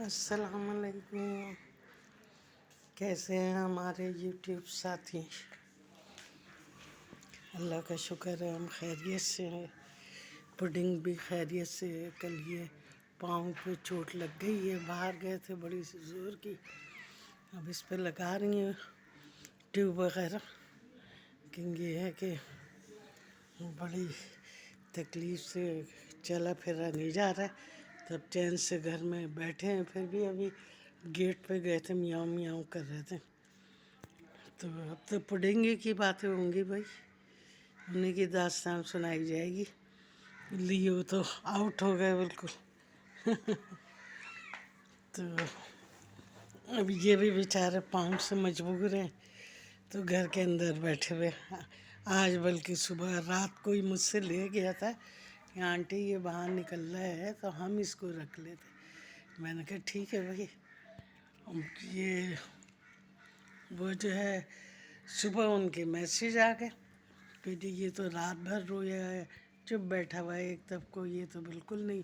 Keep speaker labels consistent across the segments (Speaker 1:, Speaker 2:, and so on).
Speaker 1: السلام علیکم، کیسے ہیں ہمارے یوٹیوب ساتھی؟ اللہ کا شکر ہے ہم خیریت سے ہیں۔ پڈنگ بھی خیریت سے ہے۔ کل یہ پاؤں پہ چوٹ لگ گئی ہے، باہر گئے تھے بڑی سی زور کی، اب اس پہ لگا رہی ہیں ٹیوب وغیرہ، لیکن یہ ہے کہ بڑی تکلیف سے چلا پھرا نہیں جا رہا ہے، تب چین سے گھر میں بیٹھے ہیں۔ پھر بھی ابھی گیٹ پہ گئے تھے، میاؤں میاؤں کر رہے تھے، تو اب تو پڈنگی کی باتیں ہوں گی بھائی، انہیں کی داستان سنائی جائے گی۔ لیو تو آؤٹ ہو گئے بالکل تو اب یہ بھی بیچارے پاؤں سے مجبور ہیں، تو گھر کے اندر بیٹھے ہوئے۔ آج بلکہ صبح رات کو ہی مجھ سے لے گیا تھا کہ آنٹی یہ باہر نکل رہا ہے تو ہم اس کو رکھ لیتے۔ میں نے کہا ٹھیک ہے بھائی۔ یہ وہ جو ہے صبح ان کے میسیج آ گئے کہ جی یہ تو رات بھر رویا ہے، چپ بیٹھا ہوا ہے ایک طرف کو، یہ تو بالکل نہیں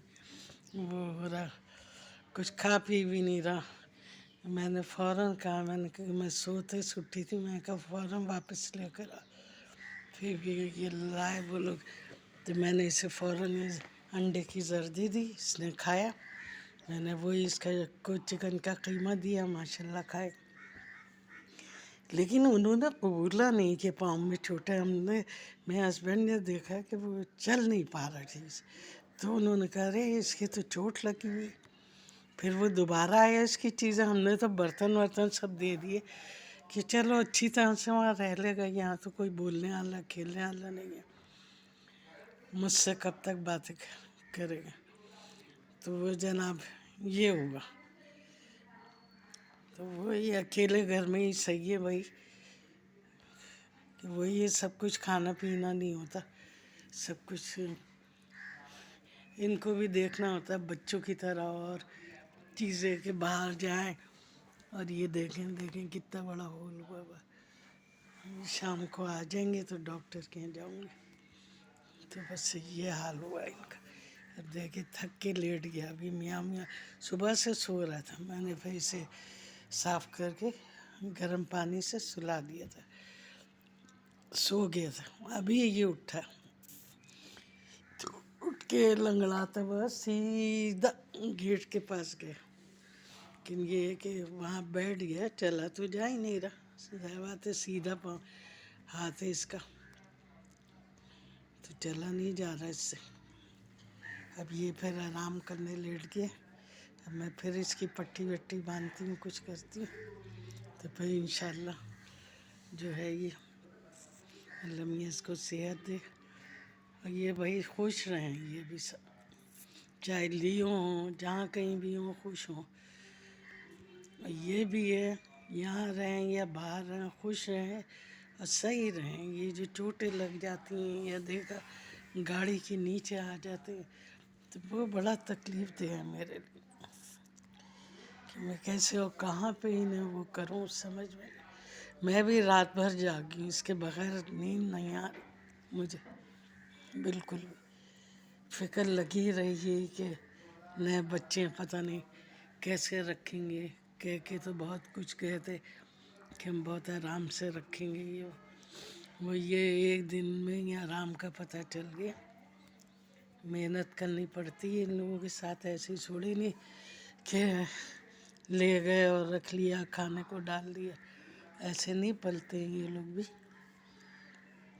Speaker 1: وہ ہو رہا، کچھ کھا پی بھی نہیں رہا۔ میں نے فوراً کہا، میں نے کہا میں سوتے اٹھی تھی، میں نے کہا فوراً واپس لے کر آ۔ پھر بھی یہ لائے وہ لوگ، تو میں نے اسے فوراً انڈے کی زردی دی، اس نے کھایا۔ میں نے وہی اس کا کو چکن کا قیمہ دیا، ماشاء اللہ کھائے، لیکن انہوں نے قبولا نہیں کہ پاؤں میں چوٹ ہے۔ میرے ہسبینڈ نے دیکھا کہ وہ چل نہیں پا رہا ٹھیک سے، تو انہوں نے کہا ارے اس کی تو چوٹ لگی ہوئی۔ پھر وہ دوبارہ آیا، اس کی چیزیں ہم نے تو برتن ورتن سب دے دیے کہ چلو اچھی طرح سے وہاں رہ لے گا، یہاں تو کوئی بولنے والا کھیلنے والا نہیں ہے، مجھ سے کب تک باتیں کرے گا۔ تو وہ جناب یہ ہوا، تو وہی اکیلے گھر میں ہی صحیح ہے بھائی، کہ وہی یہ سب کچھ کھانا پینا نہیں ہوتا، سب کچھ ان کو بھی دیکھنا ہوتا ہے بچوں کی طرح، اور چیزیں کہ باہر جائیں اور یہ دیکھیں کتنا بڑا ہول ہوا ہوا۔ شام کو آ جائیں گے تو ڈاکٹر کے یہاں جاؤں گے، تو بس یہ حال ہوا ان کا۔ اب دیکھے تھک کے لیٹ گیا، ابھی میاں میاں صبح سے سو رہا تھا، میں نے پھر اسے صاف کر کے گرم پانی سے سلا دیا تھا، سو گیا تھا۔ ابھی یہ اٹھا، تو اٹھ کے لنگڑاتا ہوا سیدھا گیٹ کے پاس گیا، لیکن یہ ہے کہ وہاں بیٹھ گیا، چلا تو جا ہی نہیں رہا، ظاہر بات ہے سیدھا پاؤں ہاتھ ہے اس کا، تو چلا نہیں جا رہا اس سے۔ اب یہ پھر آرام کرنے لیٹ گیا، اب میں پھر اس کی پٹی وٹی باندھتی ہوں، کچھ کرتی ہوں، تو پھر انشاءاللہ جو ہے یہ اللہ میاں اس کو صحت دے، اور یہ بھائی خوش رہیں یہ بھی سب، چاہے لیو ہوں جہاں کہیں بھی ہوں خوش ہوں، اور یہ بھی ہے یہاں رہیں یا باہر رہیں خوش رہیں اور صحیح رہیں۔ یہ جو چوٹیں لگ جاتی ہیں یا دیکھا گاڑی کے نیچے آ جاتے ہیں تو وہ بڑا تکلیف دہ ہے میرے لیے، کہ میں کیسے اور کہاں پہ انہیں وہ کروں، سمجھ میں نہیں۔ میں بھی رات بھر جاگی، اس کے بغیر نیند نہیں آ رہی مجھے بالکل بھی، فکر لگی رہی کہ نئے بچے پتہ نہیں کیسے رکھیں گے، کہہ کے تو بہت کچھ گئے تھے کہ ہم بہت آرام سے رکھیں گے، یہ ایک دن میں ہی آرام کا پتہ چل گیا۔ محنت کرنی پڑتی ہے ان لوگوں کے ساتھ، ایسے چھوڑی نہیں کہ لے گئے اور رکھ لیا، کھانے کو ڈال دیا، ایسے نہیں پلتے ہیں یہ لوگ بھی۔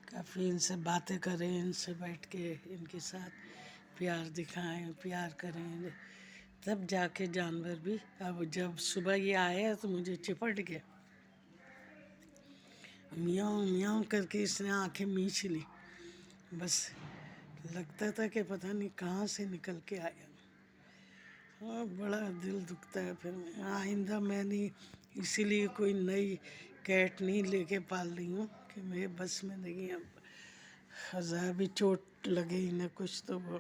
Speaker 1: کافی ان سے باتیں کریں، ان سے بیٹھ کے ان کے ساتھ پیار دکھائیں، پیار کریں، تب جا کے جانور بھی۔ اب جب صبح یہ آیا تو مجھے چپٹ گیا، میاؤں میاؤں کر کے اس نے آنکھیں میچ لی، بس لگتا تھا کہ پتہ نہیں کہاں سے نکل کے آیا۔ ہاں بڑا دل دکھتا ہے پھر۔ آئندہ میں نہیں، اسی لیے کوئی نئی کیٹ نہیں لے کے پال رہی ہوں کہ میرے بس میں نہیں ہے، خزاں بھی چوٹ لگے انہیں کچھ تو وہ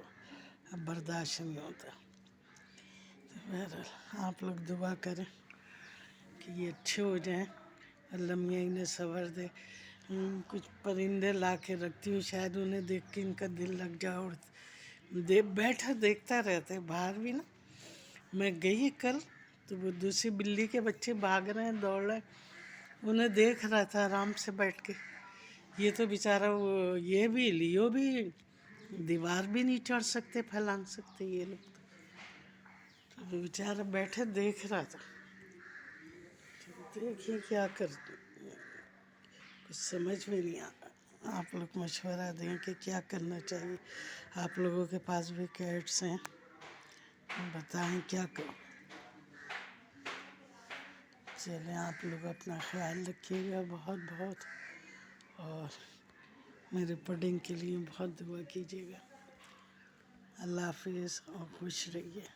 Speaker 1: اب برداشت نہیں ہوتا۔ تو بہرحال آپ لوگ دعا کریں کہ یہ اچھے ہو جائیں، اللہ میاں انہیں صبر دے۔ کچھ پرندے لا کے رکھتی ہوں، شاید انہیں دیکھ کے ان کا دل لگ جائے، اور بیٹھا دیکھتا رہتا ہے باہر بھی نا۔ میں گئی کل تو وہ دوسری بلی کے بچے بھاگ رہے ہیں، دوڑ رہے ہیں، انہیں دیکھ رہا تھا آرام سے بیٹھ کے. یہ تو بیچارہ وہ یہ بھی لیو بھی دیوار بھی نہیں چڑھ سکتے پھیلان سکتے یہ لوگ. تو بیچارہ بیٹھے دیکھ رہا تھا. دیکھیے کیا کرتے، کچھ سمجھ میں نہیں آپ لوگ مشورہ دیں کہ کیا کرنا چاہیے. آپ لوگوں کے پاس بھی کیٹس ہیں، بتائیں کیا کروں. چلیں آپ لوگ اپنا خیال رکھیے گا بہت بہت، اور میرے پڈنگ کے لیے بہت دعا کیجیے گا. اللہ حافظ اور خوش رہیے.